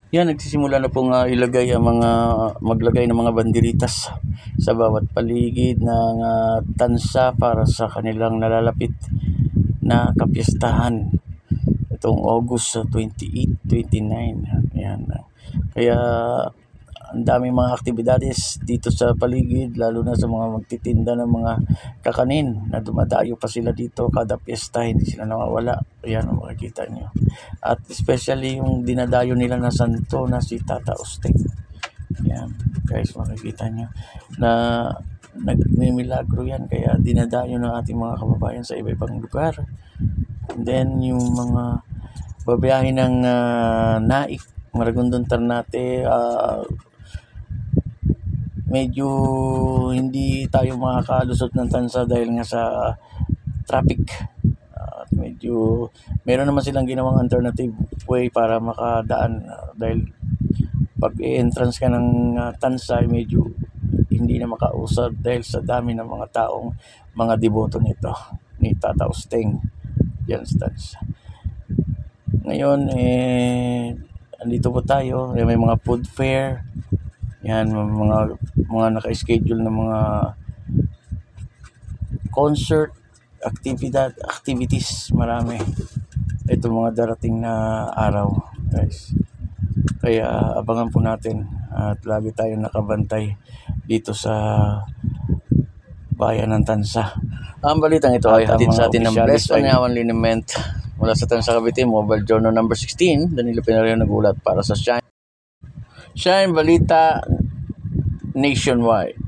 Yan, nagsisimula na pong ilagay ang maglagay ng mga banderitas sa bawat paligid ng tansa para sa kanilang nalalapit na kapistahan itong August 28, 29. Yan. Kaya ang daming mga aktibidades dito sa paligid, lalo na sa mga magtitinda ng mga kakanin na dumadayo pa sila dito kada piyesta, hindi sila nawawala. Ayan, makikita nyo. At especially yung dinadayo nila na santo na si Tata Usteng. Ayan, guys, makikita nyo na nagmimilagro yan, kaya dinadayo ng ating mga kababayan sa iba-ibang lugar. And then yung mga babiyahin ng Naik, Maragondon, Ternate, medyo hindi tayo makakalusot ng tansa dahil nga sa traffic. Medyo meron naman silang ginawang alternative way para makadaan, dahil pag entrance ka ng tansa medyo hindi na makausad dahil sa dami ng mga taong mga deboto nito ni Tata Usteng yan sa tansa. Ngayon andito po tayo, may mga food fair. Yan, mga naka-schedule na mga concert, activities, marami. Ito mga darating na araw, guys. Kaya abangan po natin at lagi tayong nakabantay dito sa bayan ng Tansa. Ang balitang ito ay hatid sa atin ng Blessed Panyawan Liniment mula sa Tansa, Cavite, Mobile Journal number 16. Danilo Pinario nagulat para sa Shine Balita Nationwide.